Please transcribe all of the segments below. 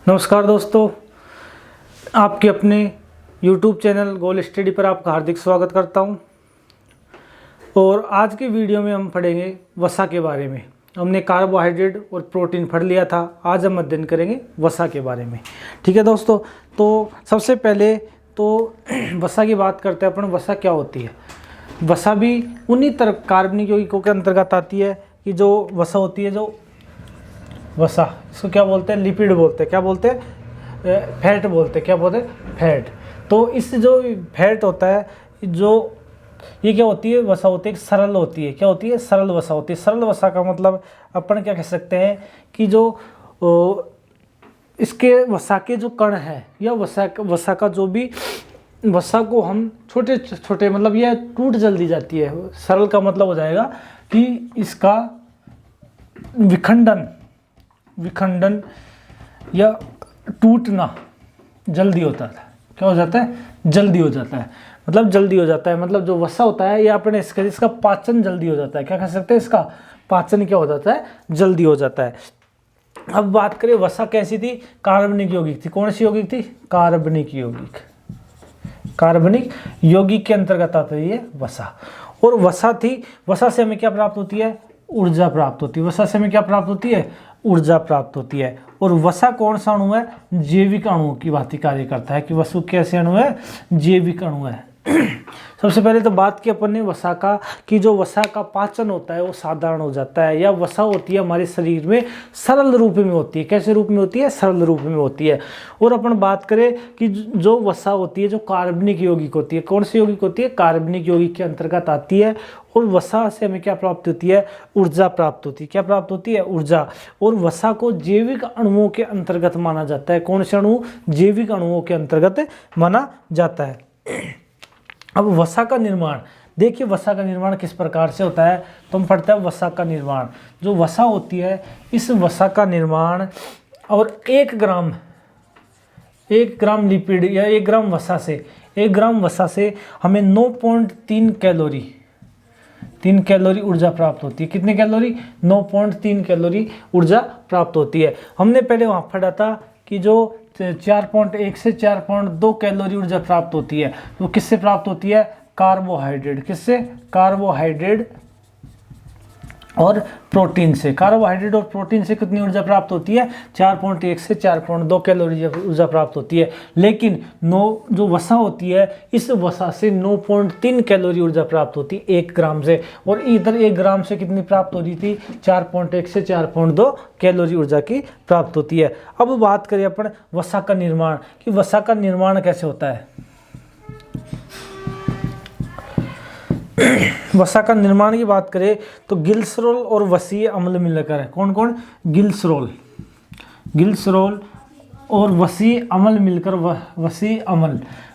नमस्कार दोस्तों, आपके अपने YouTube चैनल गोल स्टडी पर आपका हार्दिक स्वागत करता हूं। और आज के वीडियो में हम पढ़ेंगे वसा के बारे में। हमने कार्बोहाइड्रेट और प्रोटीन पढ़ लिया था, आज हम अध्ययन करेंगे वसा के बारे में। ठीक है दोस्तों, तो सबसे पहले तो वसा की बात करते हैं अपन। वसा क्या होती है? वसा भी उन्हीं तरह कार्बनिक यौगिकों के अंतर्गत आती है कि जो वसा होती है, जो वसा, इसको क्या बोलते हैं? लिपिड बोलते हैं। क्या बोलते हैं? फैट बोलते हैं। क्या बोलते हैं? फैट। तो इस जो फैट होता है, जो ये क्या होती है? वसा होती है, सरल होती है। क्या होती है? सरल वसा होती है। सरल वसा का मतलब अपन क्या कह सकते हैं कि जो इसके वसा के जो कण है या वसा का जो भी वसा को हम छोटे छोटे मतलब यह टूट जल्दी जाती है। सरल का मतलब हो जाएगा कि इसका विखंडन या टूटना जल्दी होता है। क्या हो जाता है? जल्दी हो जाता है। मतलब जल्दी हो जाता है, मतलब जो वसा होता है ये अपने इसका पाचन जल्दी हो जाता है। क्या कह सकते हैं? इसका पाचन क्या हो जाता है? जल्दी हो जाता है। अब बात करें वसा कैसी थी? कार्बनिक यौगिक थी। कौन सी यौगिक थी? कार्बनिक यौगिक। कार्बनिक यौगिक के अंतर्गत आता है ये वसा। और वसा थी, वसा से हमें क्या प्राप्त होती है? ऊर्जा प्राप्त होती है। वसा से हमें क्या प्राप्त होती है? ऊर्जा प्राप्त होती है। और वसा कौन सा अणु है? जैविक अणु की भांति कार्य करता है। कि वसु कैसे अणु है? जैविक अणु है। सबसे पहले तो बात की अपन ने वसा का, कि जो वसा का पाचन होता है वो साधारण हो जाता है, या वसा होती है हमारे शरीर में सरल रूप में होती है। कैसे रूप में होती है? सरल रूप में होती है। और अपन बात करें कि जो वसा होती है जो कार्बनिक यौगिक होती है। कौन सी यौगिक होती है? कार्बनिक यौगिक के अंतर्गत आती है। और वसा से हमें क्या प्राप्त होती है? ऊर्जा प्राप्त होती है। क्या प्राप्त होती है? ऊर्जा। और वसा को जैविक अणुओं के अंतर्गत माना जाता है। कौन से अणु? जैविक अणुओं के अंतर्गत माना जाता है। अब वसा का निर्माण देखिए, वसा का निर्माण किस प्रकार से होता है? तो हम पढ़ते हैं वसा का निर्माण। जो वसा होती है, इस वसा का निर्माण, और 1 ग्राम लिपिड या 1 ग्राम वसा से हमें 9.3 कैलोरी ऊर्जा प्राप्त होती है। कितने कैलोरी? 9.3 कैलोरी ऊर्जा प्राप्त होती है। हमने पहले वहाँ पढ़ा था कि जो 4.1 से 4.2 कैलोरी ऊर्जा प्राप्त होती है। तो किससे प्राप्त होती है? कार्बोहाइड्रेट। किससे? कार्बोहाइड्रेट और प्रोटीन से। कार्बोहाइड्रेट और प्रोटीन से कितनी ऊर्जा प्राप्त होती है? 4.1 से 4.2 कैलोरी ऊर्जा प्राप्त होती है। लेकिन जो वसा होती है, इस वसा से 9.3 कैलोरी ऊर्जा प्राप्त होती है 1 ग्राम से। और इधर 1 ग्राम से कितनी प्राप्त हो रही थी? 4.1 से 4.2 कैलोरी ऊर्जा की प्राप्त होती है। अब बात करें अपन वसा का निर्माण, कि वसा का निर्माण कैसे होता है। वसा का निर्माण की बात करें तो ग्लिसरॉल और वसीय अम्ल मिलकर है। कौन कौन? ग्लिसरॉल और वसीय अम्ल मिलकर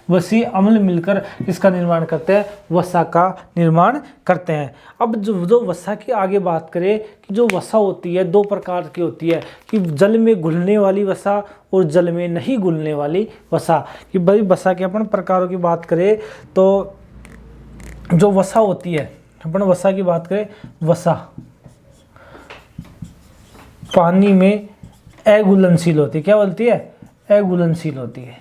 वसीय अम्ल मिलकर इसका निर्माण करते हैं, वसा का निर्माण करते हैं। अब जो वसा की आगे बात करें कि जो वसा होती है 2 प्रकार की होती है, कि जल में घुलने वाली वसा और जल में नहीं घुलने वाली वसा। कि भाई वसा के अपन प्रकारों की बात करें तो जो वसा होती है, अपन वसा की बात करें, वसा पानी में अघुलनशील होती है। क्या बोलती है? अघुलनशील होती है।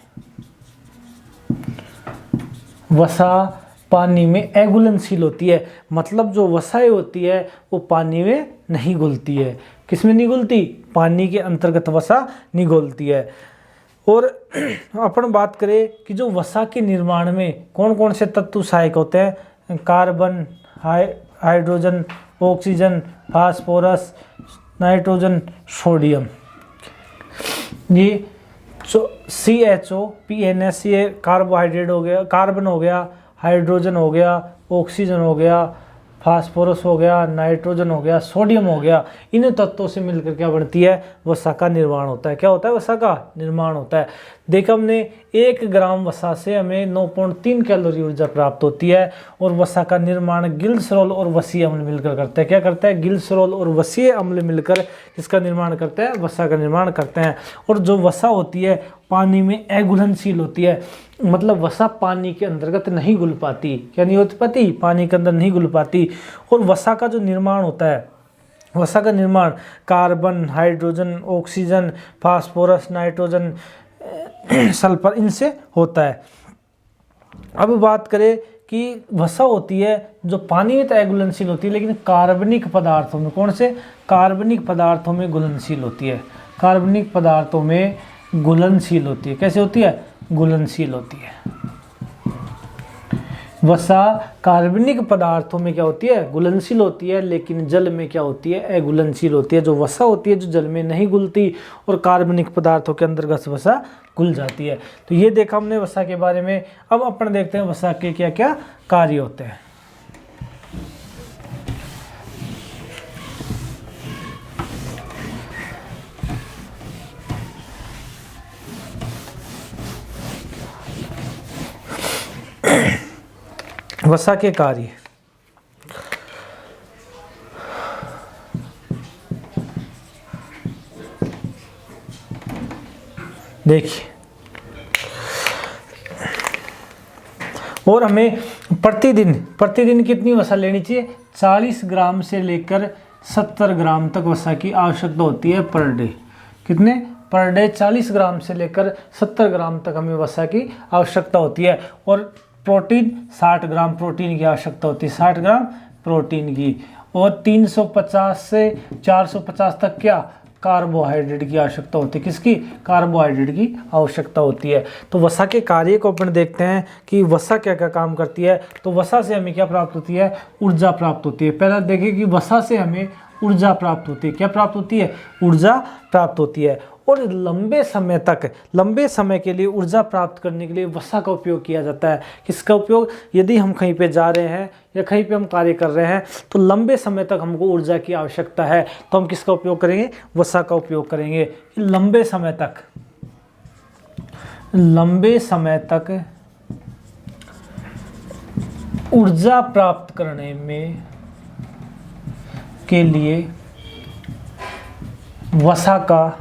वसा पानी में अघुलनशील होती है, मतलब जो वसाएं होती है वो पानी में नहीं घुलती है। किसमें नहीं घुलती? पानी के अंतर्गत वसा नहीं घुलती है। और अपन बात करें कि जो वसा के निर्माण में कौन कौन से तत्व सहायक होते हैं? Carbon, hydrogen, oxygen, phosphorus, nitrogen, sodium. ये CHO, PNS, ये कार्बोहाइड्रेट हो गया, कार्बन हो गया, हाइड्रोजन हो गया, ऑक्सीजन हो गया, फास्फोरस हो गया, नाइट्रोजन हो गया, सोडियम हो गया। इन तत्वों से मिलकर क्या बनती है? वसा का निर्माण होता है। क्या होता है? वसा का निर्माण होता है। देखा हमने 1 ग्राम वसा से हमें 9.3 कैलोरी ऊर्जा प्राप्त होती है। और वसा का निर्माण ग्लिसरॉल और वसीय अम्ल मिलकर करते हैं। क्या करते हैं? ग्लिसरॉल और वसीय अम्ल मिलकर इसका निर्माण करते हैं, वसा का निर्माण करते हैं। और जो वसा होती है पानी में अघुलनशील होती है, मतलब वसा पानी के अंतर्गत नहीं घुल पाती। क्या नहीं हो पाती? पानी के अंदर नहीं घुल पाती। और वसा का जो निर्माण होता है वसा का निर्माण carbon, hydrogen, oxygen, phosphorus, nitrogen, sulphur इनसे होता है। अब बात करें कि वसा होती है जो पानी में तो अघुलनशील होती है, लेकिन कार्बनिक पदार्थों में, कौन से कार्बनिक पदार्थों में घुलनशील होती है, कार्बनिक पदार्थों में घुलनशील होती है। कैसे होती है? घुलनशील होती है। वसा कार्बनिक पदार्थों में क्या होती है? घुलनशील होती है, लेकिन जल में क्या होती है? अघुलनशील होती है। जो वसा होती है जो जल में नहीं घुलती और कार्बनिक पदार्थों के अंतर्गत वसा घुल जाती है। तो ये देखा हमने वसा के बारे में। अब अपन देखते हैं वसा के क्या क्या कार्य होते हैं। वसा के कार्य, देखिए, और हमें प्रतिदिन कितनी वसा लेनी चाहिए? 40 ग्राम से लेकर 70 ग्राम तक वसा की आवश्यकता होती है पर डे। कितने? पर डे 40 ग्राम से लेकर 70 ग्राम तक हमें वसा की आवश्यकता होती है। और प्रोटीन 60 ग्राम प्रोटीन की आवश्यकता होती है, 60 ग्राम प्रोटीन की। और 350 से 450 तक क्या? कार्बोहाइड्रेट की आवश्यकता होती है। किसकी? कार्बोहाइड्रेट की आवश्यकता होती है। तो वसा के कार्य को अपन देखते हैं कि वसा क्या क्या काम करती है। तो वसा से हमें क्या प्राप्त होती है? ऊर्जा प्राप्त होती है। पहला देखिए कि वसा से हमें ऊर्जा प्राप्त होती है। क्या प्राप्त होती है? ऊर्जा प्राप्त होती है। और लंबे समय के लिए ऊर्जा प्राप्त करने के लिए वसा का उपयोग किया जाता है। किसका उपयोग? यदि हम कहीं पे जा रहे हैं या कहीं पे हम कार्य कर रहे हैं तो लंबे समय तक हमको ऊर्जा की आवश्यकता है, तो हम किसका उपयोग करेंगे? वसा का उपयोग करेंगे। लंबे समय तक ऊर्जा प्राप्त करने में के लिए वसा का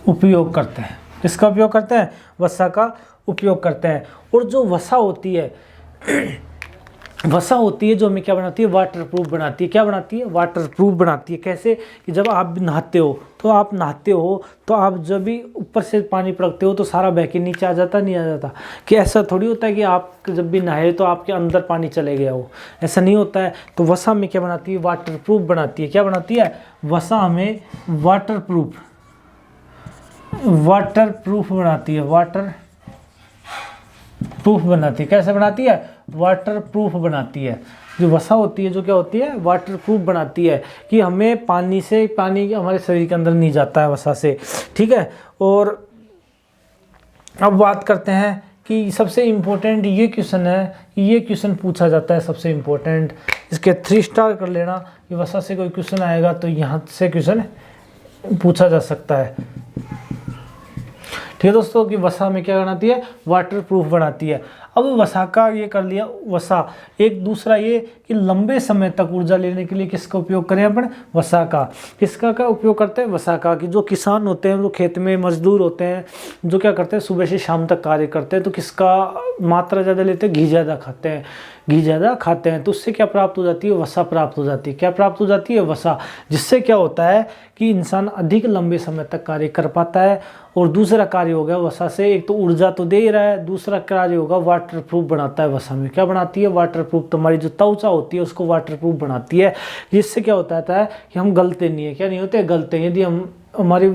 उपयोग करते हैं। किसका उपयोग करते हैं? वसा का उपयोग करते हैं। और जो वसा होती है जो हमें क्या बनाती है? वाटर प्रूफ बनाती है। क्या बनाती है? वाटर प्रूफ बनाती है। कैसे? कि जब आप नहाते हो तो आप जब भी ऊपर से पानी पड़कते हो तो सारा बह के नीचे आ जाता, नहीं आ जाता? कि ऐसा थोड़ी होता है कि आप जब भी नहाए तो आपके अंदर पानी चले गया हो, ऐसा नहीं होता है। तो वसा में क्या बनाती है? वाटर प्रूफ बनाती है। क्या बनाती है? वसा हमें वाटर प्रूफ बनाती है। वाटर प्रूफ बनाती है। कैसे बनाती है? वाटर प्रूफ बनाती है। जो वसा होती है जो क्या होती है? वाटर प्रूफ बनाती है कि हमें पानी हमारे शरीर के अंदर नहीं जाता है वसा से। ठीक है। और अब बात करते हैं कि सबसे इम्पोर्टेंट ये क्वेश्चन है, ये क्वेश्चन पूछा जाता है सबसे इम्पोर्टेंट, इसके 3 स्टार कर लेना कि वसा से कोई क्वेश्चन आएगा तो यहाँ से क्वेश्चन पूछा जा सकता है। ठीक है दोस्तों, कि वसा में क्या बनाती है? वाटर प्रूफ बनाती है। अब वसा का ये कर लिया वसा। एक दूसरा ये कि लंबे समय तक ऊर्जा लेने के लिए किसका उपयोग करें अपन? वसा का। किसका का उपयोग करते हैं? वसा का। कि जो किसान होते हैं, जो खेत में मजदूर होते हैं, जो क्या करते हैं सुबह से शाम तक कार्य करते हैं, तो किसका मात्रा ज़्यादा लेते हैं? घी ज़्यादा खाते हैं। तो उससे क्या प्राप्त हो जाती है? वसा प्राप्त हो जाती है। क्या प्राप्त हो जाती है? वसा। जिससे क्या होता है कि इंसान अधिक लंबे समय तक कार्य कर पाता है। और दूसरा कार्य हो गया वसा से, एक तो ऊर्जा तो दे ही रहा है, दूसरा कार्य होगा वाटर प्रूफ बनाता है। वसा में क्या बनाती है? Water proof. तुम्हारी जो त्वचा होती है उसको वाटर प्रूफ बनाती है। जिससे क्या होता है कि हम गलते नहीं है। क्या नहीं होते? गलते हैं। यदि हमारी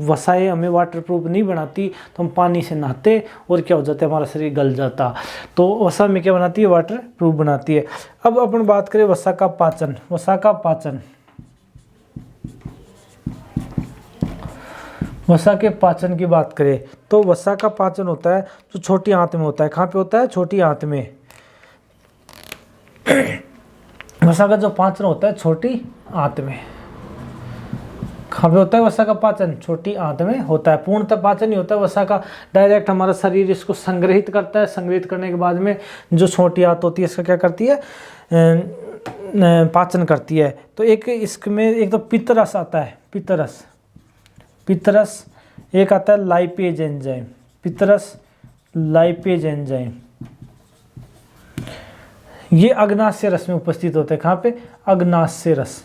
वसाएं हमें वाटर प्रूफ नहीं बनाती तो हम पानी से नहाते और क्या हो जाता है? हमारा शरीर गल जाता। तो वसा में क्या बनाती है? वाटर प्रूफ बनाती है। अब अपन बात करें वसा का पाचन। वसा के पाचन की बात करें तो वसा का पाचन होता है जो छोटी आंत में होता है। कहाँ पे होता है? छोटी आंत में। वसा का जो पाचन होता है छोटी आंत में। कहाँ पे होता है वसा का पाचन? छोटी आंत में होता है। पूर्णतः पाचन नहीं होता है वसा का। डायरेक्ट हमारा शरीर इसको संग्रहित करता है। संग्रहित करने के बाद में जो छोटी आंत होती है इसका क्या करती है? पाचन करती है। तो इसमें एक तो पित्तरस आता है। पित्तरस एक आता है लाइपेज एंजाइम। ये अग्नाशय रस में उपस्थित होते हैं। कहाँ पे? अग्नाशय रस,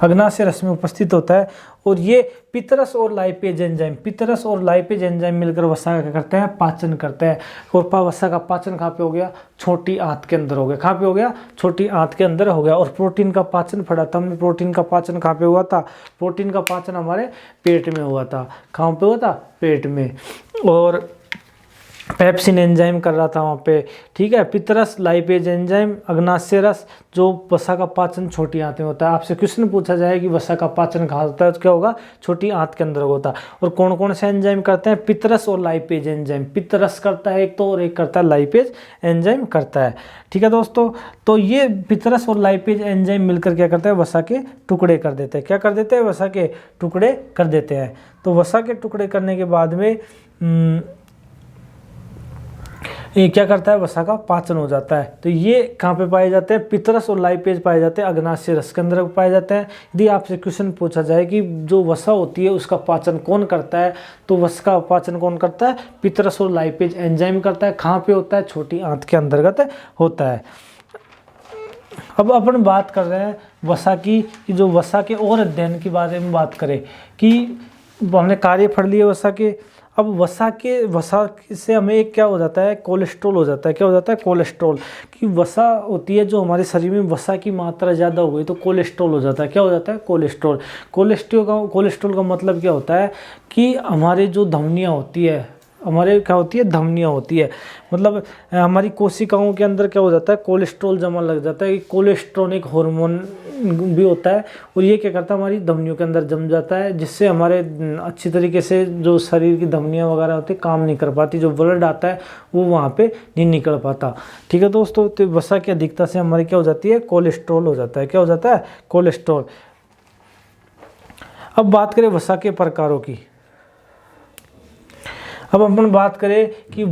अग्नाशय रस में उपस्थित होता है। और ये पितरस और लाइपेज एंजाइम, पितरस और लाइपेज एंजाइम मिलकर वसा का क्या करते हैं? पाचन करते हैं। और वसा का पाचन कहाँ पे हो गया? छोटी आंत के अंदर हो गया। कहाँ पे हो गया? छोटी आंत के अंदर हो गया। और प्रोटीन का पाचन पढ़ा था हमने, प्रोटीन का पाचन कहाँ पे हुआ था? प्रोटीन का पाचन हमारे पेट में हुआ था। कहाँ पे हुआ था? पेट में। और पेप्सिन एंजाइम कर रहा था वहाँ पे, ठीक है। पितरस, लाइपेज एंजाइम, अग्नाशय रस, जो वसा का पाचन छोटी आंत में होता है। आपसे क्वेश्चन पूछा जाए कि वसा का पाचन कहाँ होता है तो क्या होगा? छोटी आंत के अंदर होता है। और कौन कौन से एंजाइम करते हैं? पितरस और लाइपेज एंजाइम। पितरस करता है एक तो, और एक करता है लाइपेज एंजाइम करता है, ठीक है दोस्तों। तो ये पितरस और लाइपेज एंजाइम मिलकर क्या करते हैं? वसा के टुकड़े कर देते हैं। क्या कर देते हैं? वसा के टुकड़े कर देते हैं। तो वसा के टुकड़े करने के बाद में ये क्या करता है? वसा का पाचन हो जाता है। तो ये कहाँ पे पाए जाते हैं? पितरस और लाइपेज पाए जाते हैं अग्नाशय रस के अंदर पाए जाते हैं। यदि आपसे क्वेश्चन पूछा जाए कि जो वसा होती है उसका पाचन कौन करता है, तो वसा का पाचन कौन करता है? पितरस और लाइपेज एंजाइम करता है। कहाँ पे होता है? छोटी आंत के अंतर्गत होता है। अब अपन बात कर रहे हैं वसा की, जो वसा के और अध्ययन के बारे में बात करें कि हमने कार्य पढ़ लिए वसा के। अब वसा से हमें एक क्या हो जाता है? कोलेस्ट्रॉल हो जाता है। क्या हो जाता है? कोलेस्ट्रॉल। कि वसा होती है जो हमारे शरीर में वसा की मात्रा ज़्यादा हो गई तो कोलेस्ट्रॉल हो जाता है। क्या हो जाता है? कोलेस्ट्रॉल। कोलेस्ट्रॉल का मतलब क्या होता है कि हमारे जो धमनियाँ होती है, हमारे क्या होती है? धमनियाँ होती है। मतलब हमारी कोशिकाओं के अंदर क्या हो जाता है? कोलेस्ट्रॉल जमा लग जाता है। कोलेस्ट्रोनिक हार्मोन भी होता है और ये क्या करता है? हमारी धमनियों के अंदर जम जाता है, जिससे हमारे अच्छी तरीके से जो शरीर की धमनियाँ वगैरह होती है काम नहीं कर पाती। जो ब्लड आता है वो वहाँ पे नहीं निकल पाता, ठीक है दोस्तों। तो वसा की अधिकता से हमारी क्या हो जाती है? कोलेस्ट्रॉल हो जाता है। क्या हो जाता है? कोलेस्ट्रॉल। अब बात करें वसा के प्रकारों की। अब अपन बात करें कि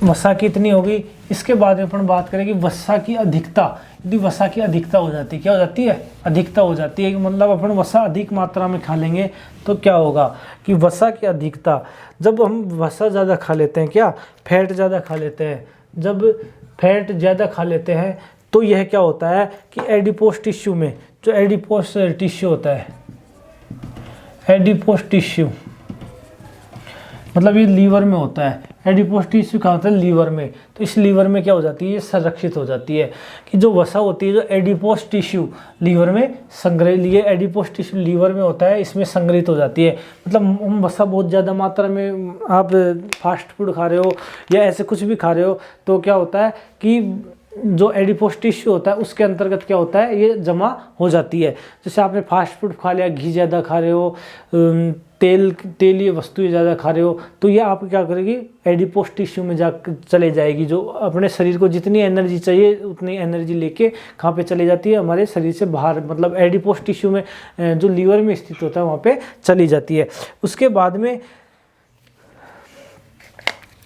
वसा कितनी होगी, इसके बाद में अपन बात करें कि वसा की अधिकता। यदि वसा की अधिकता हो जाती है, क्या हो जाती है? अधिकता हो जाती है। मतलब अपन वसा अधिक मात्रा में खा लेंगे तो क्या होगा कि वसा की अधिकता, जब हम वसा ज़्यादा खा लेते हैं, क्या फैट ज़्यादा खा लेते हैं, जब फैट ज़्यादा खा लेते हैं तो यह क्या होता है कि एडिपोस टिश्यू में, जो एडिपोस टिश्यू होता है, एडिपोस टिश्यू मतलब ये लीवर में होता है। एडिपोस टिश्यू कहाँ होता है? लीवर में। तो इस लीवर में क्या हो जाती है? ये संरक्षित हो जाती है कि जो वसा होती है, जो एडिपोस टिश्यू लीवर में संग्रहित, ये एडिपोस टिश्यू लीवर में होता है, इसमें संग्रहित हो जाती है। मतलब हम वसा बहुत ज़्यादा मात्रा में, आप फास्ट फूड खा रहे हो या ऐसे कुछ भी खा रहे हो तो क्या होता है कि जो एडिपोस टिश्यू होता है उसके अंतर्गत क्या होता है? ये जमा हो जाती है। जैसे आपने फास्ट फूड खा लिया, घी ज़्यादा खा रहे हो, तेलीय वस्तुएं ज़्यादा खा रहे हो, तो ये आप क्या करेगी? एडिपोस टिश्यू में जा चले जाएगी। जो अपने शरीर को जितनी एनर्जी चाहिए उतनी एनर्जी लेके कहाँ पे चली जाती है? हमारे शरीर से बाहर, मतलब एडिपोस टिश्यू में जो लीवर में स्थित होता है वहाँ पे चली जाती है। उसके बाद में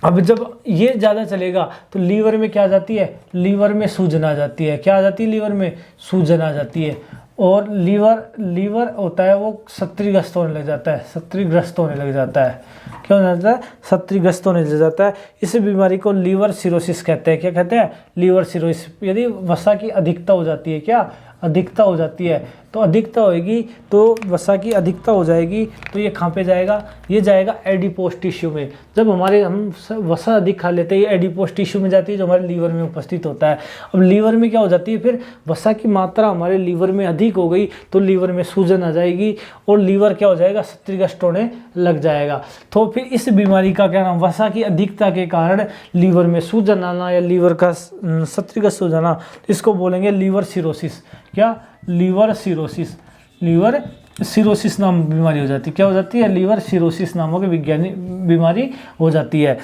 अब जब ये ज़्यादा चलेगा तो लीवर में क्या आ जाती है? लीवर में सूजन आ जाती है। क्या आ जाती है? लीवर में सूजन आ जाती है। और लीवर होता है वो शत्रुग्रस्त होने लग जाता है, शत्रुग्रस्त होने लग जाता है। क्या हो जाता है? शत्रुग्रस्त होने लग जाता है। इस बीमारी को लीवर सिरोसिस कहते हैं। क्या कहते हैं? Liver cirrhosis. यदि वसा की अधिकता हो जाती है, क्या अधिकता हो जाती है, तो अधिकता होगी तो वसा की अधिकता हो जाएगी तो ये कहाँ पे जाएगा? ये जाएगा एडिपोस टिश्यू में। जब हम वसा अधिक खा लेते हैं ये एडिपोस टिश्यू में जाती है जो हमारे लीवर में उपस्थित होता है। अब लीवर में क्या हो जाती है? फिर वसा की मात्रा हमारे लीवर में अधिक हो गई तो लीवर में सूजन आ जाएगी और लीवर क्या हो जाएगा? शत्रुग्रस्त होने लग जाएगा। तो फिर इस बीमारी का क्या नाम? वसा की अधिकता के कारण लीवर में सूजन आना या लीवर का शत्रुग्रस्त हो जाना, इसको बोलेंगे लीवर सिरोसिस। क्या? Liver cirrhosis. लीवर सिरोसिस नाम बीमारी हो जाती है। क्या हो जाती है? लीवर सिरोसिस नामों की वैज्ञानिक बीमारी हो जाती है।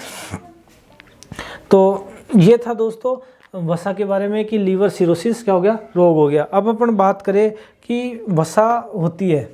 तो ये था दोस्तों वसा के बारे में कि लीवर सिरोसिस क्या हो गया? रोग हो गया। अब अपन बात करें कि वसा होती है,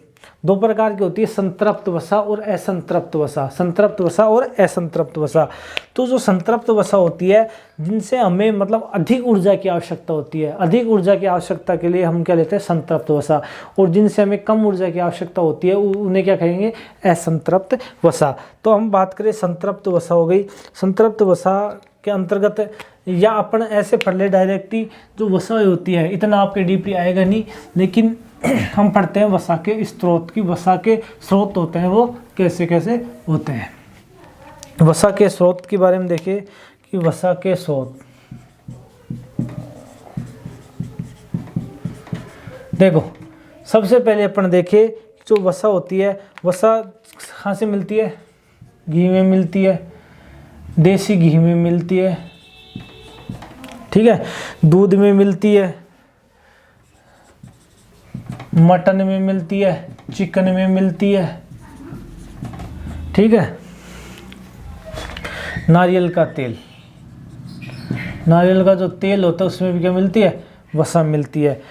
दो प्रकार की होती है, संतृप्त वसा और असंतृप्त वसा। संतृप्त वसा और असंतृप्त वसा। तो जो संतृप्त वसा होती है जिनसे हमें मतलब अधिक ऊर्जा की आवश्यकता होती है, अधिक ऊर्जा की आवश्यकता के लिए हम क्या लेते हैं? संतृप्त वसा। और जिनसे हमें कम ऊर्जा की आवश्यकता होती है उन्हें क्या कहेंगे? असंतृप्त वसा। तो हम बात करें संतृप्त वसा हो गई। संतृप्त वसा के अंतर्गत, या अपन ऐसे पढ़ ले डायरेक्टली जो वसा होती है, इतना आपके डीपली आएगा नहीं, लेकिन हम पढ़ते हैं वसा के स्रोत की। वसा के स्रोत होते हैं वो कैसे कैसे होते हैं। वसा के स्रोत के बारे में देखिए कि वसा के स्रोत, देखो सबसे पहले अपन देखें जो वसा होती है, वसा कहाँ से मिलती है? घी में मिलती है, देसी घी में मिलती है, ठीक है, दूध में मिलती है, मटन में मिलती है, चिकन में मिलती है, ठीक है। नारियल का तेल, नारियल का जो तेल होता है उसमें भी क्या मिलती है? वसा मिलती है।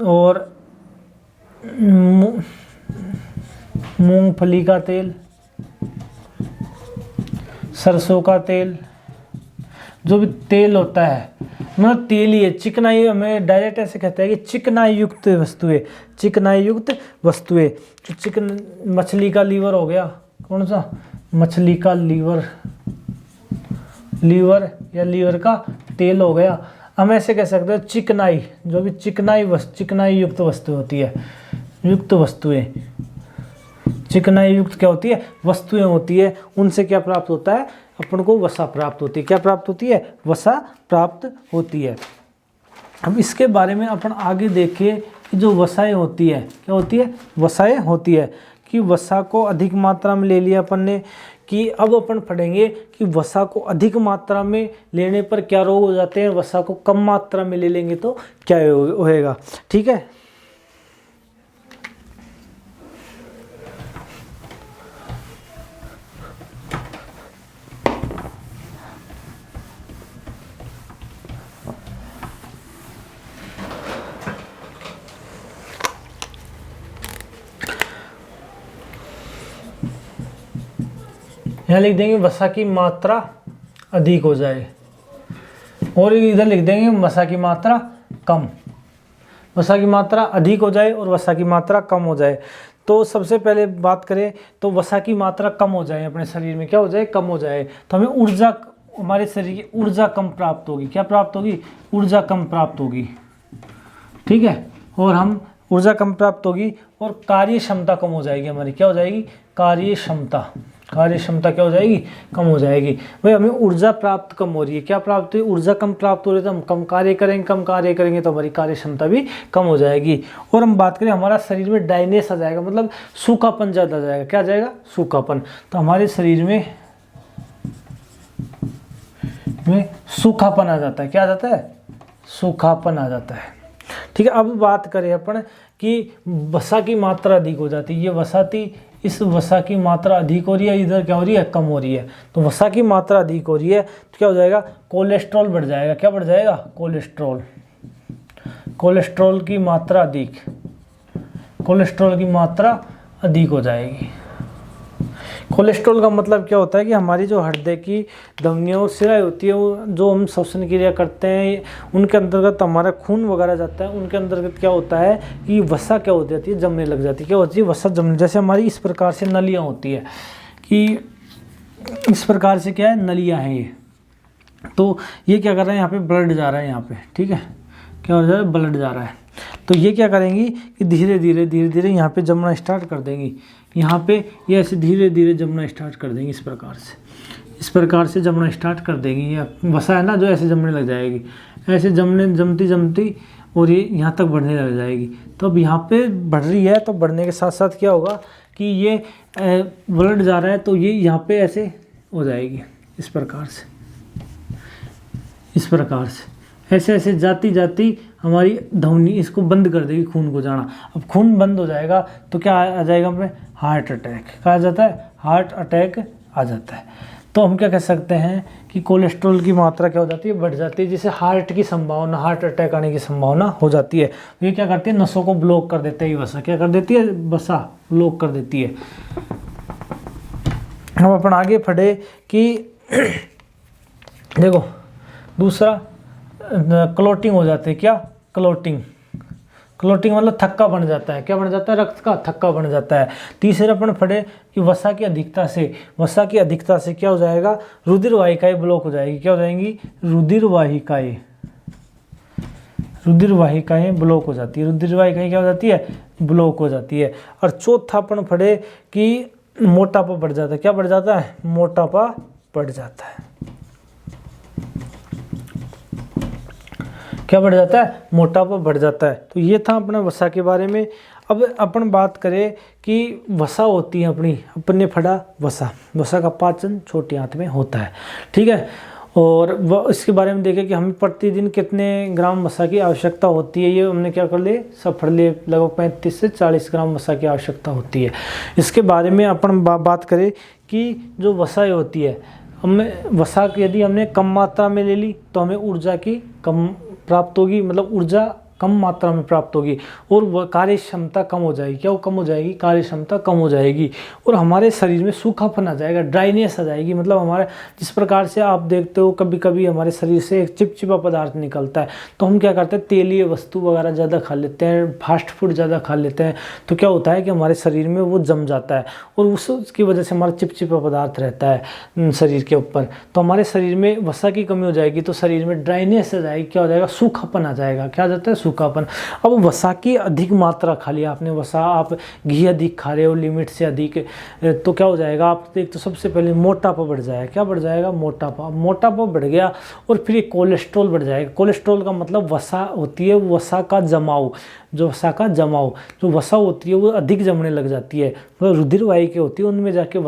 और मूंगफली का तेल, सरसों का तेल, जो भी तेल होता है मतलब तेल ही है। चिकनाई, हमें डायरेक्ट ऐसे कहते हैं कि चिकनाई युक्त वस्तुएं, चिकनाई युक्त वस्तुएं। जो चिकन, मछली का लीवर हो गया, कौन सा? मछली का लीवर, लीवर या लीवर का तेल हो गया। हम ऐसे कह सकते हैं चिकनाई, जो भी चिकनाई युक्त वस्तु होती है, युक्त वस्तुएं, चिकनाई युक्त क्या होती है? वस्तुएं होती है। उनसे क्या प्राप्त होता है? अपन को वसा प्राप्त होती है। क्या प्राप्त होती है? वसा प्राप्त होती है। अब इसके बारे में अपन आगे देखें कि जो वसाएं होती है, क्या होती है? वसाएं होती है कि वसा को अधिक मात्रा में ले लिया अपन ने, कि अब अपन पढ़ेंगे कि वसा को अधिक मात्रा में लेने पर क्या रोग हो जाते हैं, वसा को कम मात्रा में ले लेंगे तो क्या होएगा, ठीक है। यहाँ लिख देंगे वसा की मात्रा अधिक हो जाए, और इधर लिख देंगे वसा की मात्रा कम। वसा की मात्रा अधिक हो जाए और वसा की मात्रा कम हो जाए। तो सबसे पहले बात करें तो वसा की मात्रा कम हो जाए, अपने शरीर में क्या हो जाए? कम हो जाए, तो हमें ऊर्जा, हमारे शरीर की ऊर्जा कम प्राप्त होगी। क्या प्राप्त होगी? ऊर्जा कम प्राप्त होगी, ठीक है। और हम ऊर्जा कम प्राप्त होगी और कार्य क्षमता कम हो जाएगी हमारी। क्या हो जाएगी? कार्य क्षमता। कार्य क्षमता क्या हो जाएगी? कम हो जाएगी। भाई हमें ऊर्जा प्राप्त कम हो रही है, क्या प्राप्त हुई? ऊर्जा कम प्राप्त हो रही है, तो हम कम कार्य करेंगे, कम कार्य करेंगे तो हमारी कार्य क्षमता भी कम हो जाएगी। और हम बात करें हमारा शरीर में ड्राइनेस आ जाएगा, मतलब सूखापन ज़्यादा आ जाएगा। क्या आ जाएगा? सूखापन। तो हमारे शरीर में सूखापन आ जाता है। क्या आ जाता है? सूखापन आ जाता है, ठीक है। अब बात करें अपन कि वसा की मात्रा अधिक हो जाती है। ये वसा थी, इस वसा की मात्रा अधिक हो रही है, इधर क्या हो रही है? कम हो रही है। तो वसा की मात्रा अधिक हो रही है तो क्या हो जाएगा? कोलेस्ट्रॉल बढ़ जाएगा। क्या बढ़ जाएगा? कोलेस्ट्रॉल। कोलेस्ट्रॉल की मात्रा अधिक, कोलेस्ट्रॉल की मात्रा अधिक हो जाएगी। कोलेस्ट्रॉल का मतलब क्या होता है कि हमारी जो हृदय की धमनियों और सिराएं होती है, वो जो हम श्वसन क्रिया करते हैं उनके अंतर्गत हमारा खून वगैरह जाता है, उनके अंतर्गत क्या होता है कि वसा क्या हो जाती है? जमने लग जाती है। क्या होती है? वसा जमने। जैसे हमारी इस प्रकार से नलियाँ होती है, कि इस प्रकार से क्या है? नलियाँ हैं ये। तो ये क्या कर रहा है? यहाँ पे ब्लड जा रहा है, यहाँ पे, ठीक है। क्या हो जा रहा है? ब्लड जा रहा है। तो ये क्या करेंगी कि धीरे धीरे यहाँ पे जमना स्टार्ट कर देंगी। यहाँ पे ये ऐसे धीरे धीरे जमना स्टार्ट कर देंगी, इस प्रकार से जमना स्टार्ट कर देंगी। ये वसा है ना, जो ऐसे जमने लग जाएगी, ऐसे जमती और ये यहाँ तक बढ़ने लग जाएगी। तो अब यहाँ पे बढ़ रही है, तो बढ़ने के साथ साथ क्या होगा कि ये ब्लड जा रहा है, तो ये यहाँ पे ऐसे हो जाएगी, इस प्रकार से ऐसे जाती हमारी धमनी इसको बंद कर देगी, खून को जाना। अब खून बंद हो जाएगा तो क्या आ जाएगा हमें? Heart attack. क्या आ जाता है? हार्ट अटैक आ जाता है। तो हम क्या कह सकते हैं कि कोलेस्ट्रॉल की मात्रा क्या हो जाती है? बढ़ जाती है, जिससे हार्ट अटैक आने की संभावना हो जाती है। तो ये क्या करती है? नसों को ब्लॉक कर देते हैं। वसा क्या कर देती है? वसा ब्लॉक कर देती है। हम अपन आगे पढ़े कि देखो दूसरा क्लोटिंग हो जाती है। क्या? क्लोटिंग क्लोटिंग मतलब थक्का बन जाता है। क्या बन जाता है? रक्त का थक्का बन जाता है। तीसरे अपन पढ़े कि वसा की अधिकता से क्या हो जाएगा? रुधिर वाहिकाएं ब्लॉक हो जाएगी। क्या हो जाएंगी? रुधिर वाहिकाएं ब्लॉक हो जाती है। रुधिर वाहिकाएं क्या हो जाती है? ब्लॉक हो जाती है। और चौथा अपन पढ़े कि मोटापा बढ़ जाता है। क्या बढ़ जाता है? मोटापा बढ़ जाता है। क्या बढ़ जाता है? मोटापा बढ़ जाता है। तो ये था अपना वसा के बारे में। अब अपन बात करें कि वसा होती है अपन ने पढ़ा वसा का पाचन छोटी आंत में होता है, ठीक है। और इसके बारे में देखें कि हमें प्रतिदिन कितने ग्राम वसा की आवश्यकता होती है। ये हमने क्या कर लिए? सब पढ़ लिए। लगभग 35 से 40 ग्राम वसा की आवश्यकता होती है। इसके बारे में अपन बात करें कि जो वसा होती है, हमें वसा यदि हमने कम मात्रा में ले ली तो हमें ऊर्जा की कम प्राप्त होगी, मतलब ऊर्जा कम मात्रा में प्राप्त होगी और वह कार्य क्षमता कम हो जाएगी। क्या वो कम हो जाएगी? कार्य क्षमता कम हो जाएगी और हमारे शरीर में सूखापन आ जाएगा, ड्राइनेस आ जाएगी। मतलब हमारे जिस प्रकार से आप देखते हो कभी कभी हमारे शरीर से एक चिपचिपा पदार्थ निकलता है, तो हम क्या करते हैं? तेलीय वस्तु वगैरह ज़्यादा खा लेते हैं, फास्ट फूड ज़्यादा खा लेते हैं, तो क्या होता है कि हमारे शरीर में वो जम जाता है और उसकी वजह से हमारा चिपचिपा पदार्थ रहता है शरीर के ऊपर। तो हमारे शरीर में वसा की कमी हो जाएगी तो शरीर में ड्राइनेस आ जाएगी। क्या हो जाएगा? सूखापन आ जाएगा। क्या आ जाता है? सूखापन। अब वसा की अधिक मात्रा खा लिया आपने, वसा आप घी अधिक खा रहे हो, लिमिट से अधिक, तो क्या हो जाएगा? आप एक तो सबसे पहले मोटापा बढ़ जाएगा। क्या बढ़ जाएगा? मोटापा बढ़ गया और फिर कोलेस्ट्रॉल बढ़ जाएगा। कोलेस्ट्रॉल का मतलब वसा होती है, वसा का जमाव, जो वसा होती है वो अधिक जमने लग जाती है। मतलब रुधिर वाहिकाएं होती है उनमें जाके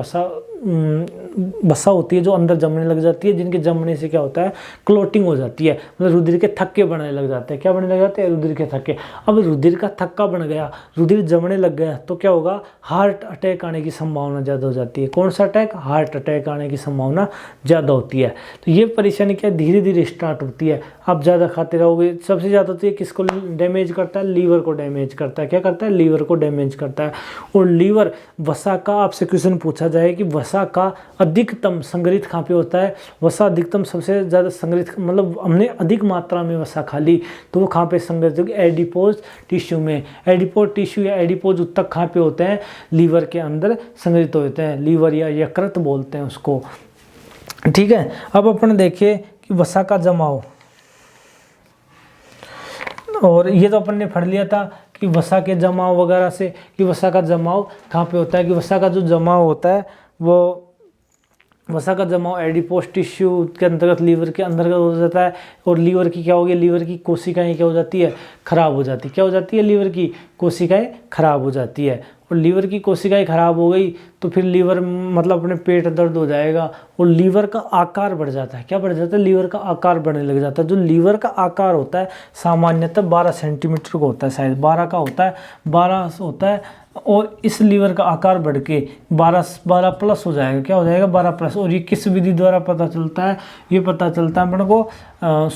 वसा होती है जो अंदर जमने लग जाती है, जिनके जमने से क्या होता है? क्लोटिंग हो जाती है, मतलब रुधिर के थक्के बनने लग जाते हैं। क्या बनने लग जाते हैं? रुधिर के थक्के। अब रुधिर का थक्का बन गया, रुधिर जमने लग गया तो क्या होगा? हार्ट अटैक आने की संभावना ज़्यादा हो जाती है। कौन सा अटैक? हार्ट अटैक आने की संभावना ज़्यादा होती है। तो ये परेशानी क्या धीरे धीरे स्टार्ट होती है। आप ज़्यादा खाते रहोगे, सबसे ज़्यादा होती है किसको डैमेज करता है? लीवर को डैमेज करता है। क्या करता है? लीवर को डैमेज करता है। और लीवर वसा का, आपसे क्वेश्चन पूछा जाए कि वसा का अधिकतम संग्रहित कहाँ पे होता है? वसा अधिकतम सबसे ज़्यादा संग्रहित, मतलब हमने अधिक मात्रा में वसा खा ली तो वो कहाँ पे संग्रहित होगी? एडिपोज टिश्यू में। एडिपोज टिश्यू या एडिपोज उत्तक कहाँ पे होते हैं? लीवर के अंदर संग्रहित होते हैं। लीवर या यकृत बोलते हैं उसको, ठीक है। अब अपन देखिए कि वसा का जमाव, और ये तो अपन ने पढ़ लिया था कि वसा के जमाव वगैरह से, कि वसा का जमाव कहाँ पे होता है? कि वसा का जो जमाव होता है वो वसा का जमाव एडिपोज टिश्यू के अंतर्गत, लीवर के अंतर्गत हो जाता है। और लीवर की क्या होगी? लीवर की कोशिकाएं क्या हो जाती है? खराब हो जाती है। क्या हो जाती है? लीवर की कोशिकाएं खराब हो जाती है। और लीवर की कोशिकाएं खराब हो गई तो फिर लीवर मतलब अपने पेट दर्द हो जाएगा और लीवर का आकार बढ़ जाता है। क्या बढ़ जाता है? लीवर का आकार बढ़ने लग जाता है। जो लीवर का आकार होता है सामान्यतः 12 सेंटीमीटर का होता है, शायद 12 का होता है, 12 होता है। और इस लीवर का आकार बढ़ के 12 प्लस हो जाएगा। क्या हो जाएगा? 12 प्लस। और ये किस विधि द्वारा पता चलता है? ये पता चलता है अपन को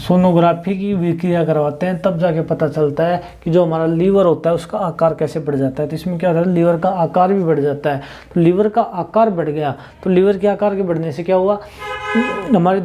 सोनोग्राफी की विक्रिया करवाते हैं, तब जाके पता चलता है कि जो हमारा लीवर होता है उसका आकार कैसे बढ़ जाता है। तो इसमें क्या होता है? लीवर का आकार भी बढ़ जाता है। तो लीवर का आकार बढ़ गया तो लीवर के आकार के बढ़ने से क्या हुआ? हमारे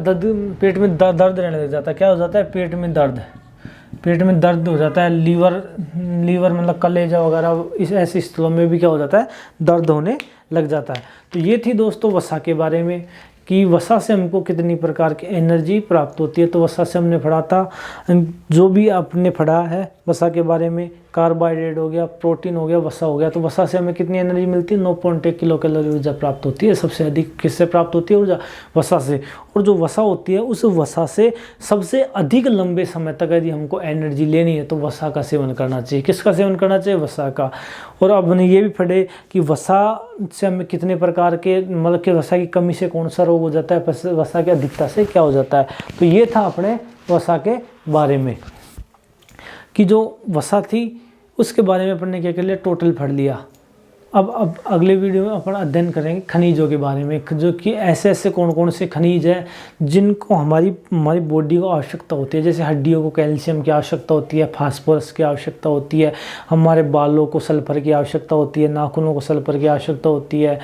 पेट में दर्द रहने लग जाता है। क्या हो जाता है? पेट में दर्द हो जाता है। लीवर मतलब कलेजा वगैरह, इस ऐसे स्थलों में भी क्या हो जाता है? दर्द होने लग जाता है। तो ये थी दोस्तों वसा के बारे में कि वसा से हमको कितनी प्रकार की एनर्जी प्राप्त होती है। तो वसा से हमने पढ़ा था, जो भी आपने पढ़ा है वसा के बारे में, कार्बोहाइड्रेट हो गया, प्रोटीन हो गया, वसा हो गया। तो वसा से हमें कितनी एनर्जी मिलती है? 9.1 किलो कैलोरी ऊर्जा प्राप्त होती है। सबसे अधिक किससे प्राप्त होती है ऊर्जा? वसा से। और जो वसा होती है उस वसा से सबसे अधिक लंबे समय तक यदि हमको एनर्जी लेनी है तो वसा का सेवन करना चाहिए। किसका सेवन करना चाहिए? वसा का। और अब हमने ये भी पढ़े कि वसा से हमें कितने प्रकार के, मतलब कि वसा की कमी से कौन सा रोग हो जाता है, वसा की अधिकता से क्या हो जाता है। तो ये था अपने वसा के बारे में कि जो वसा थी उसके बारे में अपन ने क्या कर लिया? टोटल पढ़ लिया। अब अगले वीडियो में अपन अध्ययन करेंगे खनिजों के बारे में, जो कि ऐसे ऐसे कौन कौन से खनिज हैं जिनको हमारी बॉडी को आवश्यकता होती है। जैसे हड्डियों को कैल्शियम की आवश्यकता होती है, फास्फोरस की आवश्यकता होती है, हमारे बालों को सल्फर की आवश्यकता होती है, नाखूनों को सल्फर की आवश्यकता होती है,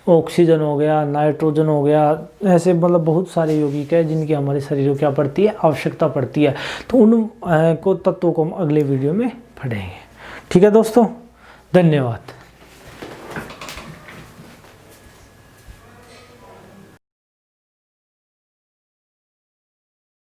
ऑक्सीजन हो गया, नाइट्रोजन हो गया, ऐसे मतलब बहुत सारे यौगिक है जिनकी हमारे शरीर को क्या पड़ती है, आवश्यकता पड़ती है। तो उन तत्वों को हम अगले वीडियो में पढ़ेंगे। ठीक है दोस्तों, धन्यवाद।